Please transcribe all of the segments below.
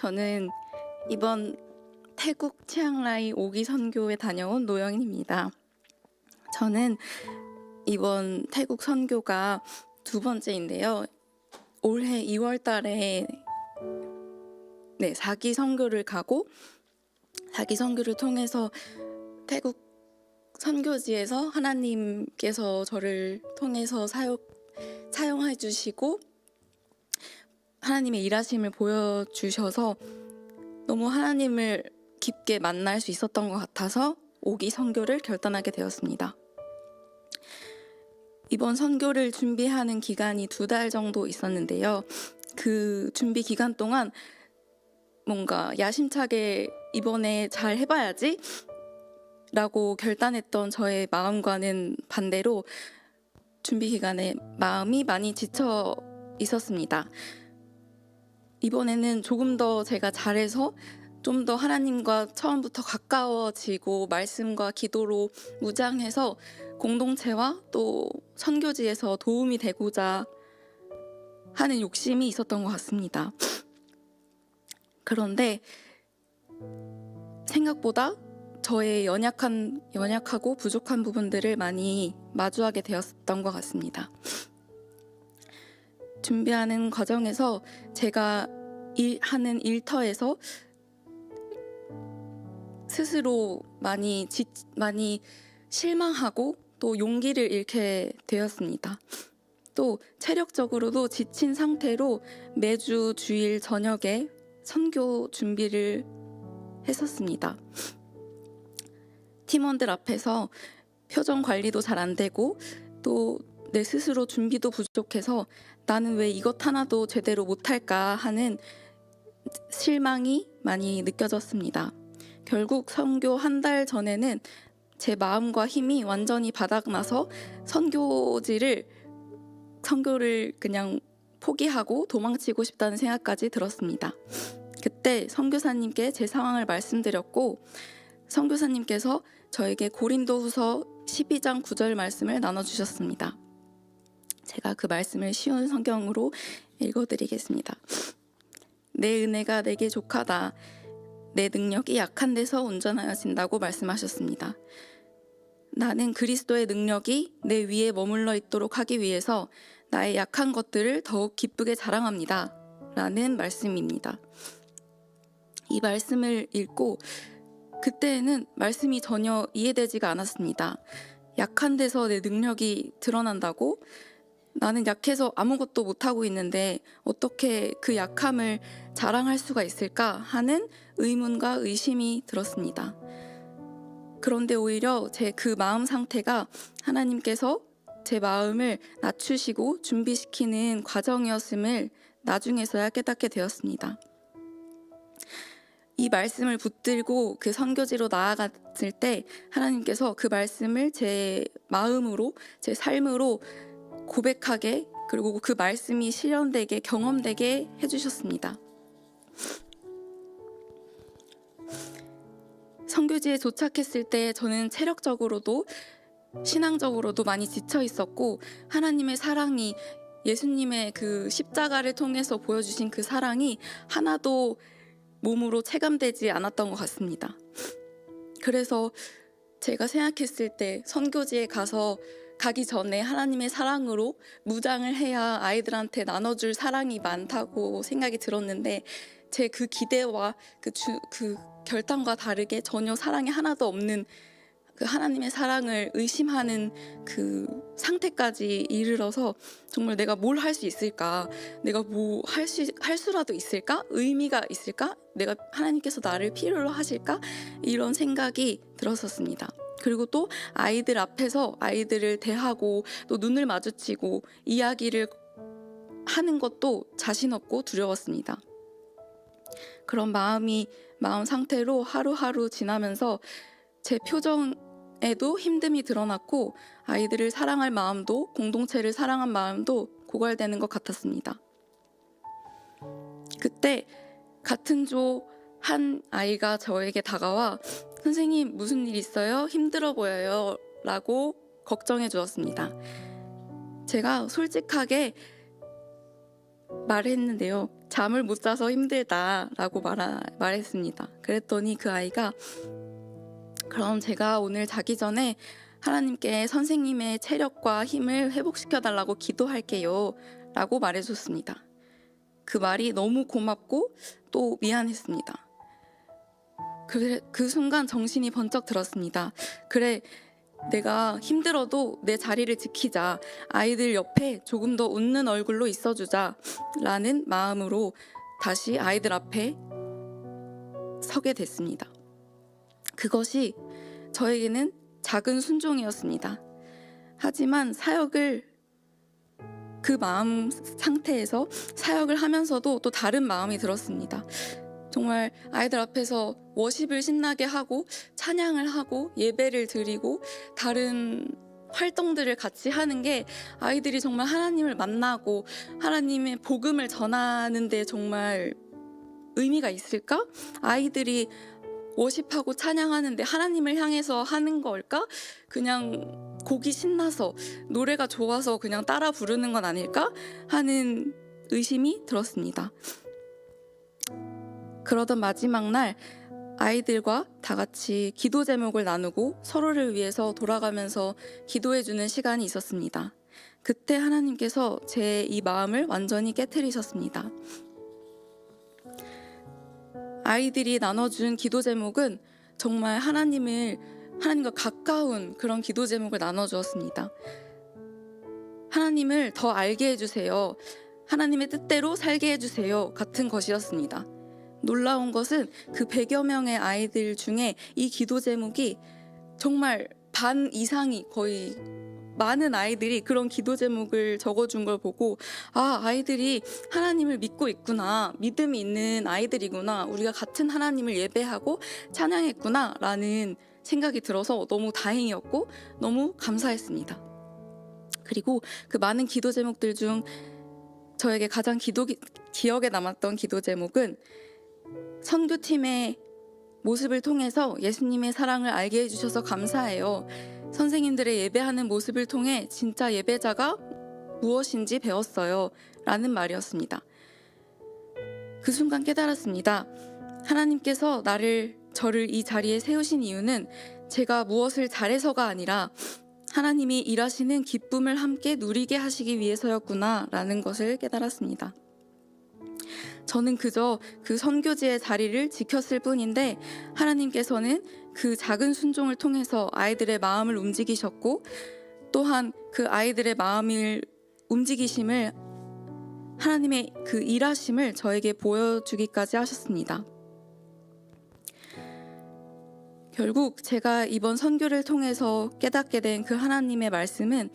저는 이번 태국 치앙라이 5기 선교에 다녀온 노영인입니다. 저는 이번 태국 선교가 두 번째인데요. 올해 2월 달에 4기 선교를 가고 4기 선교를 통해서 태국 선교지에서 하나님께서 저를 통해서 사용해 주시고 하나님의 일하심을 보여주셔서 너무 하나님을 깊게 만날 수 있었던 것 같아서 5기 선교를 결단하게 되었습니다. 이번 선교를 준비하는 기간이 2달 정도 있었는데요. 그 준비 기간 동안 뭔가 야심차게 이번에 잘 해봐야지 라고 결단했던 저의 마음과는 반대로 준비 기간에 마음이 많이 지쳐 있었습니다. 이번에는 조금 더 제가 잘해서 좀 더 하나님과 처음부터 가까워지고 말씀과 기도로 무장해서 공동체와 또 선교지에서 도움이 되고자 하는 욕심이 있었던 것 같습니다. 그런데 생각보다 저의 연약하고 부족한 부분들을 많이 마주하게 되었던 것 같습니다. 준비하는 과정에서 제가 하는 일터에서 스스로 많이 실망하고 또 용기를 잃게 되었습니다. 또 체력적으로도 지친 상태로 매주 주일 저녁에 선교 준비를 했었습니다. 팀원들 앞에서 표정 관리도 잘 안 되고 또 내 스스로 준비도 부족해서 나는 왜 이것 하나도 제대로 못할까 하는 실망이 많이 느껴졌습니다. 결국 선교 한 달 전에는 제 마음과 힘이 완전히 바닥나서 선교를 그냥 포기하고 도망치고 싶다는 생각까지 들었습니다. 그때 선교사님께 제 상황을 말씀드렸고 선교사님께서 저에게 고린도후서 12장 9절 말씀을 나눠주셨습니다. 제가 그 말씀을 쉬운 성경으로 읽어드리겠습니다. 내 은혜가 내게 족하다. 내 능력이 약한 데서 온전하여진다고 말씀하셨습니다. 나는 그리스도의 능력이 내 위에 머물러 있도록 하기 위해서 나의 약한 것들을 더욱 기쁘게 자랑합니다. 라는 말씀입니다. 이 말씀을 읽고 그때는 말씀이 전혀 이해되지가 않았습니다. 약한 데서 내 능력이 드러난다고? 나는 약해서 아무것도 못하고 있는데 어떻게 그 약함을 자랑할 수가 있을까 하는 의문과 의심이 들었습니다. 그런데 오히려 제 그 마음 상태가 하나님께서 제 마음을 낮추시고 준비시키는 과정이었음을 나중에서야 깨닫게 되었습니다. 이 말씀을 붙들고 그 선교지로 나아갔을 때 하나님께서 그 말씀을 제 마음으로, 제 삶으로 고백하게 그리고 그 말씀이 실현되게 경험되게 해주셨습니다. 선교지에 도착했을 때 저는 체력적으로도 신앙적으로도 많이 지쳐 있었고 하나님의 사랑이 예수님의 그 십자가를 통해서 보여주신 그 사랑이 하나도 몸으로 체감되지 않았던 것 같습니다. 그래서 제가 생각했을 때 선교지에 가기 전에 하나님의 사랑으로 무장을 해야 아이들한테 나눠줄 사랑이 많다고 생각이 들었는데 제 그 기대와 그 결단과 다르게 전혀 사랑이 하나도 없는 그 하나님의 사랑을 의심하는 그 상태까지 이르러서 정말 내가 뭘 할 수 있을까? 내가 뭐 할 수라도 있을까? 의미가 있을까? 내가 하나님께서 나를 필요로 하실까? 이런 생각이 들었었습니다. 그리고 또 아이들 앞에서 아이들을 대하고 또 눈을 마주치고 이야기를 하는 것도 자신 없고 두려웠습니다. 그런 마음 상태로 하루하루 지나면서 제 표정에도 힘듦이 드러났고 아이들을 사랑할 마음도 공동체를 사랑한 마음도 고갈되는 것 같았습니다. 그때 같은 조 한 아이가 저에게 다가와 선생님 무슨 일 있어요? 힘들어 보여요 라고 걱정해 주었습니다. 제가 솔직하게 말했는데요. 잠을 못 자서 힘들다라고 말했습니다. 그랬더니 그 아이가 그럼 제가 오늘 자기 전에 하나님께 선생님의 체력과 힘을 회복시켜 달라고 기도할게요 라고 말해줬습니다. 그 말이 너무 고맙고 또 미안했습니다. 그 순간 정신이 번쩍 들었습니다. 그래, 내가 힘들어도 내 자리를 지키자. 아이들 옆에 조금 더 웃는 얼굴로 있어주자 라는 마음으로 다시 아이들 앞에 서게 됐습니다. 그것이 저에게는 작은 순종이었습니다. 하지만 그 마음 상태에서 사역을 하면서도 또 다른 마음이 들었습니다. 정말 아이들 앞에서 워십을 신나게 하고 찬양을 하고 예배를 드리고 다른 활동들을 같이 하는 게 아이들이 정말 하나님을 만나고 하나님의 복음을 전하는 데 정말 의미가 있을까? 아이들이 워십하고 찬양하는데 하나님을 향해서 하는 걸까? 그냥 곡이 신나서 노래가 좋아서 그냥 따라 부르는 건 아닐까? 하는 의심이 들었습니다. 그러던 마지막 날 아이들과 다 같이 기도 제목을 나누고 서로를 위해서 돌아가면서 기도해주는 시간이 있었습니다. 그때 하나님께서 제 이 마음을 완전히 깨트리셨습니다. 아이들이 나눠준 기도 제목은 정말 하나님과 가까운 그런 기도 제목을 나눠주었습니다. 하나님을 더 알게 해주세요. 하나님의 뜻대로 살게 해주세요. 같은 것이었습니다. 놀라운 것은 그 100여 명의 아이들 중에 이 기도 제목이 정말 반 이상이 거의 많은 아이들이 그런 기도 제목을 적어준 걸 보고 아이들이 하나님을 믿고 있구나. 믿음이 있는 아이들이구나. 우리가 같은 하나님을 예배하고 찬양했구나 라는 생각이 들어서 너무 다행이었고 너무 감사했습니다. 그리고 그 많은 기도 제목들 중 저에게 가장 기억에 남았던 기도 제목은 선교팀의 모습을 통해서 예수님의 사랑을 알게 해주셔서 감사해요. 선생님들의 예배하는 모습을 통해 진짜 예배자가 무엇인지 배웠어요. 라는 말이었습니다. 그 순간 깨달았습니다. 하나님께서 저를 이 자리에 세우신 이유는 제가 무엇을 잘해서가 아니라 하나님이 일하시는 기쁨을 함께 누리게 하시기 위해서였구나 라는 것을 깨달았습니다. 저는 그저 그 선교지의 자리를 지켰을 뿐인데 하나님께서는 그 작은 순종을 통해서 아이들의 마음을 움직이셨고 또한 그 아이들의 마음을 움직이심을 하나님의 그 일하심을 저에게 보여주기까지 하셨습니다. 결국 제가 이번 선교를 통해서 깨닫게 된 그 하나님의 말씀은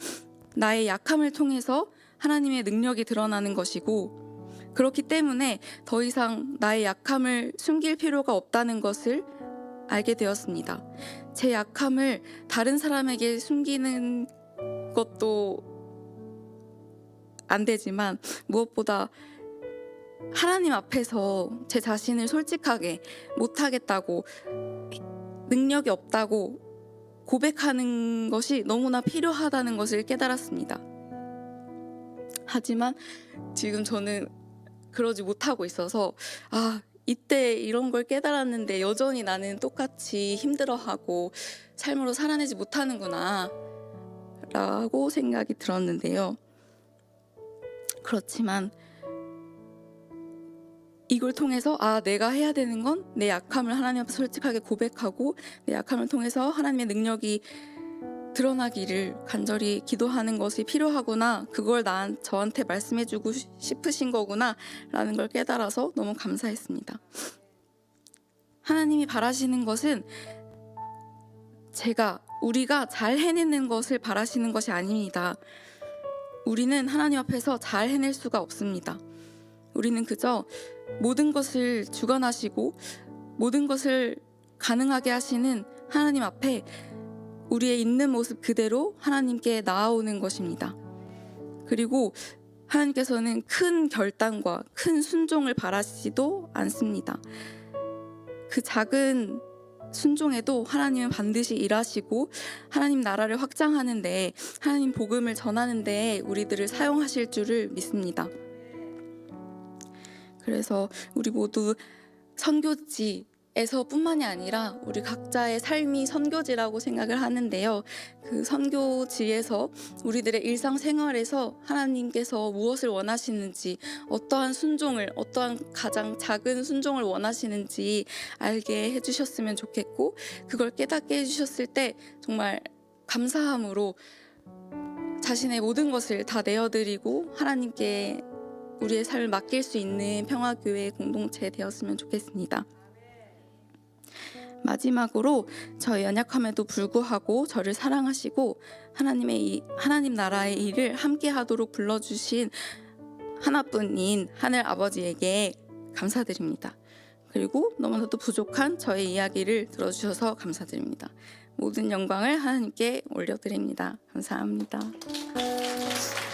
나의 약함을 통해서 하나님의 능력이 드러나는 것이고 그렇기 때문에 더 이상 나의 약함을 숨길 필요가 없다는 것을 알게 되었습니다. 제 약함을 다른 사람에게 숨기는 것도 안 되지만 무엇보다 하나님 앞에서 제 자신을 솔직하게 못하겠다고 능력이 없다고 고백하는 것이 너무나 필요하다는 것을 깨달았습니다. 하지만 지금 저는 그러지 못하고 있어서 이때 이런 걸 깨달았는데 여전히 나는 똑같이 힘들어하고 삶으로 살아내지 못하는구나 라고 생각이 들었는데요. 그렇지만 이걸 통해서 내가 해야 되는 건 내 약함을 하나님 앞에 솔직하게 고백하고 내 약함을 통해서 하나님의 능력이 드러나기를 간절히 기도하는 것이 필요하구나. 그걸 저한테 말씀해주고 싶으신 거구나 라는 걸 깨달아서 너무 감사했습니다. 하나님이 바라시는 것은 우리가 잘 해내는 것을 바라시는 것이 아닙니다. 우리는 하나님 앞에서 잘 해낼 수가 없습니다. 우리는 그저 모든 것을 주관하시고 모든 것을 가능하게 하시는 하나님 앞에 우리의 있는 모습 그대로 하나님께 나아오는 것입니다. 그리고 하나님께서는 큰 결단과 큰 순종을 바라시지도 않습니다. 그 작은 순종에도 하나님은 반드시 일하시고 하나님 나라를 확장하는 데 하나님 복음을 전하는 데 우리들을 사용하실 줄을 믿습니다. 그래서 우리 모두 선교지에서 뿐만이 아니라 우리 각자의 삶이 선교지라고 생각을 하는데요. 그 선교지에서 우리들의 일상생활에서 하나님께서 무엇을 원하시는지, 어떠한 순종을, 어떠한 가장 작은 순종을 원하시는지 알게 해주셨으면 좋겠고, 그걸 깨닫게 해주셨을 때 정말 감사함으로 자신의 모든 것을 다 내어드리고 하나님께 우리의 삶을 맡길 수 있는 평화교회 공동체 되었으면 좋겠습니다. 마지막으로 저의 연약함에도 불구하고 저를 사랑하시고 하나님 나라의 일을 함께 하도록 불러주신 하나뿐인 하늘 아버지에게 감사드립니다. 그리고 너무나도 부족한 저의 이야기를 들어주셔서 감사드립니다. 모든 영광을 하나님께 올려드립니다. 감사합니다.